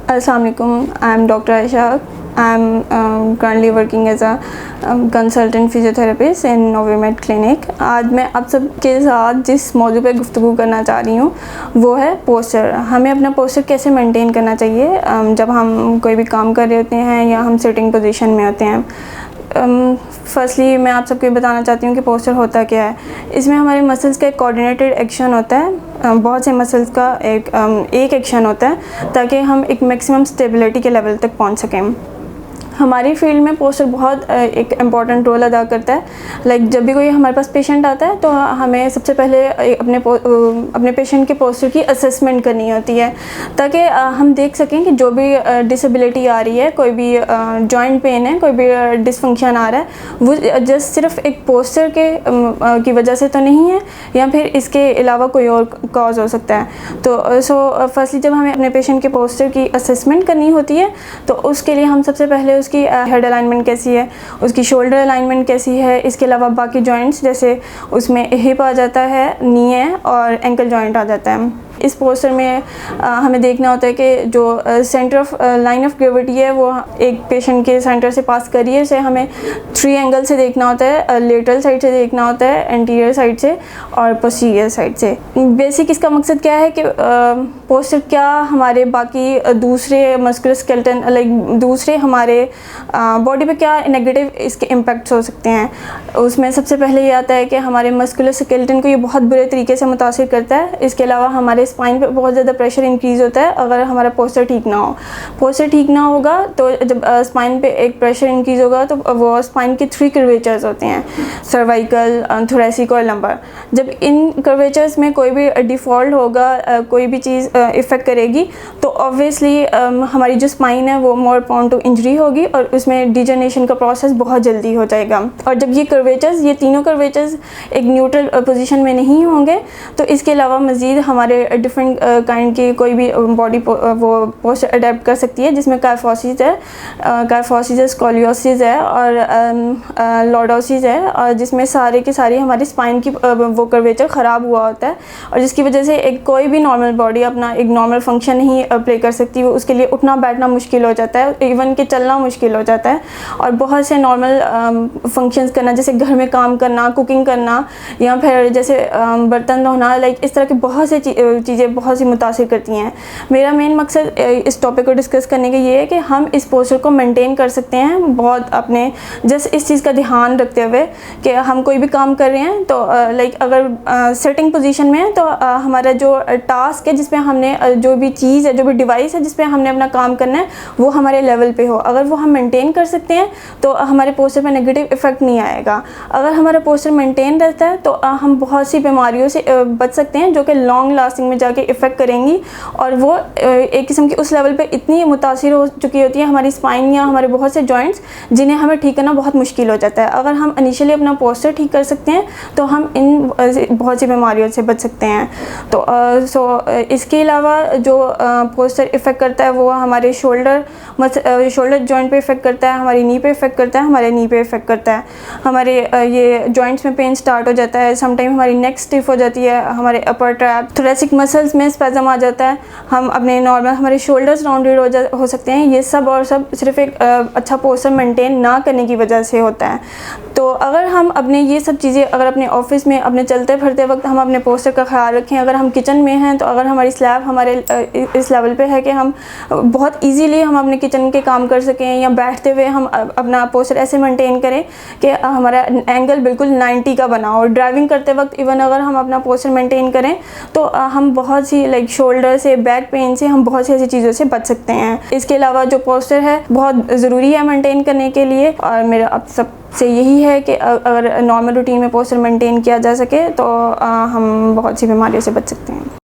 Assalamu alaikum. I am Dr. Aisha. I am currently working as a consultant physiotherapist in Novimed Clinic. आज मैं आप सबके साथ जिस मौजू पे गुफ्तगू करना चाह रही हूँ वो है पोस्चर। हमें अपना पोस्चर कैसे मेंटेन करना चाहिए जब हम कोई भी काम कर रहे होते हैं या हम सिटिंग पोजीशन में होते हैं। फर्स्टली मैं आप सबको बताना चाहती हूँ कि पोस्चर होता क्या है। इसमें हमारे मसल्स का एक कोऑर्डिनेटेड एक्शन होता है, बहुत से मसल्स का एक एक्शन होता है ताकि हम एक मैक्सिमम स्टेबिलिटी के लेवल तक पहुँच सकें। हमारी फील्ड में पोस्चर बहुत एक इम्पॉर्टेंट रोल अदा करता है। जब भी कोई हमारे पास पेशेंट आता है तो हमें सबसे पहले अपने पेशेंट के पोस्चर की असेसमेंट करनी होती है ताकि हम देख सकें कि जो भी डिसेबिलिटी आ रही है, कोई भी जॉइंट पेन है, कोई भी डिसफंक्शन आ रहा है, वो जस्ट सिर्फ एक पोस्चर की वजह से तो नहीं है या फिर इसके अलावा कोई और कॉज हो सकता है। तो फर्स्टली जब हमें अपने पेशेंट के पोस्चर की असेसमेंट करनी होती है तो उसके लिए हम सबसे पहले उसकी हेड अलाइनमेंट कैसी है, उसकी शोल्डर अलाइनमेंट कैसी है, इसके अलावा बाकी जॉइंट्स जैसे उसमें हिप आ जाता है, नी है और एंकल जॉइंट आ जाता है। इस पोस्चर में हमें देखना होता है कि जो centre of line of gravity है वो एक पेशेंट के सेंटर से पास कर रही है। इसे हमें 3 एंगल से देखना होता है, लेटरल साइड से देखना होता है, एंटीरियर साइड से और पोस्टीरियर साइड से। बेसिक इसका मकसद क्या है कि पोस्चर क्या हमारे बाकी दूसरे मस्कुलर स्केलेटन दूसरे हमारे बॉडी पे क्या नेगेटिव इसके इम्पैक्ट्स हो सकते हैं। उसमें सबसे पहले ये आता है कि हमारे मस्कुलर स्केलेटन को ये बहुत बुरे तरीके से मुतासिर करता है। इसके अलावा हमारे स्पाइन पे बहुत ज़्यादा प्रेशर इंक्रीज़ होता है अगर हमारा पोस्चर ठीक ना हो। पोस्चर ठीक ना होगा तो जब स्पाइन पे एक प्रेशर इंक्रीज़ होगा तो वो स्पाइन के 3 कर्वेचर्स होते हैं, सर्वाइकल, थोरेसिक और लंबर। जब इन कर्वेचर्स में कोई भी डिफ़ॉल्ट होगा, कोई भी चीज़ इफ़ेक्ट करेगी तो ऑब्वियसली हमारी जो स्पाइन है वो मोर प्रोन टू इंजरी होगी और उसमें डिजनरेशन का प्रोसेस बहुत जल्दी हो जाएगा। और जब ये तीनों कर्वेचर्स एक न्यूट्रल पोजीशन में नहीं होंगे तो इसके अलावा मज़ीद हमारे डिफरेंट काइंड की कोई भी बॉडी वो पोस्चर अडेप्ट कर सकती है, जिसमें काइफोसिस है, स्कोलियोसिस है और लॉर्डोसिस है, और जिसमें सारे की सारी हमारी स्पाइन की वो कर्वेचर ख़राब हुआ होता है और जिसकी वजह से एक कोई भी नॉर्मल बॉडी अपना एक नॉर्मल फंक्शन नहीं प्ले कर सकती। वो उसके लिए उठना बैठना मुश्किल हो जाता है, इवन कि चलना मुश्किल हो जाता है और बहुत से नॉर्मल फंक्शंस करना जैसे घर में काम करना, कुकिंग करना या फिर जैसे बर्तन धोना, इस तरह की बहुत से चीज़ें बहुत सी मुतासिर करती हैं। मेरा मेन मकसद इस टॉपिक को डिस्कस करने का ये है कि हम इस पोस्चर को मेंटेन कर सकते हैं बहुत अपने जस्ट इस चीज़ का ध्यान रखते हुए कि हम कोई भी काम कर रहे हैं तो अगर सिटिंग पोजीशन में है तो हमारा जो टास्क है जिसमें हमने जो भी चीज़ है, जो भी डिवाइस है जिसपे हमने अपना काम करना है वो हमारे लेवल पे हो। अगर वो हम मेंटेन कर सकते हैं तो हमारे पोस्चर पे नेगेटिव इफेक्ट नहीं आएगा। अगर हमारा पोस्चर मेंटेन रहता है तो हम बहुत सी बीमारियों से बच सकते हैं जो कि लॉन्ग लास्टिंग में जाके इफ़ेक्ट करेंगी और वो एक किस्म की उस लेवल पे इतनी मुतासिर हो चुकी होती है हमारी स्पाइन या हमारे बहुत से जॉइंट्स जिन्हें हमें ठीक करना बहुत मुश्किल हो जाता है। अगर हम इनिशियली अपना पोस्चर ठीक कर सकते हैं तो हम इन बहुत सी बीमारियों से बच सकते हैं। तो इसके अलावा जो पोस्चर इफ़ेक्ट करता है वो हमारे शोल्डर जॉइंट पे इफ़ेक्ट करता है, हमारी नी पे इफ़ेक्ट करता है, हमारे नी पे इफ़ेक्ट करता है, हमारे ये जॉइंट्स में पेन स्टार्ट हो जाता है, समटाइम हमारी नेक स्टिफ हो जाती है, हमारे अपर ट्रैप थोरेसिक मसल्स में स्पैज़म आ जाता है, हम अपने नॉर्मल हमारे शोल्डर्स राउंडेड हो सकते हैं। ये सब और सब सिर्फ एक अच्छा पोस्चर मेंटेन ना करने की वजह से होता है। तो अगर हम अपने ये सब चीज़ें अगर अपने ऑफिस में अपने चलते फिरते वक्त हम अपने पोस्चर का ख्याल रखें, अगर हम किचन में हैं तो अगर हमारी स्लैब हमारे इस लेवल पे है कि हम बहुत इजीली हम अपने किचन के काम कर सकें या बैठते हुए हम अपना पोस्चर ऐसे मेंटेन करें कि हमारा एंगल बिल्कुल 90 का बना हो। ड्राइविंग करते वक्त इवन अगर हम अपना पोस्चर मेंटेन करें तो हम बहुत सी शोल्डर से, बैक पेन से हम बहुत सी ऐसी चीज़ों से बच सकते हैं। इसके अलावा जो पोस्चर है बहुत ज़रूरी है मेंटेन करने के लिए और मेरा अब सबसे यही है कि अगर नॉर्मल रूटीन में पोस्चर मेंटेन किया जा सके तो हम बहुत सी बीमारियों से बच सकते हैं।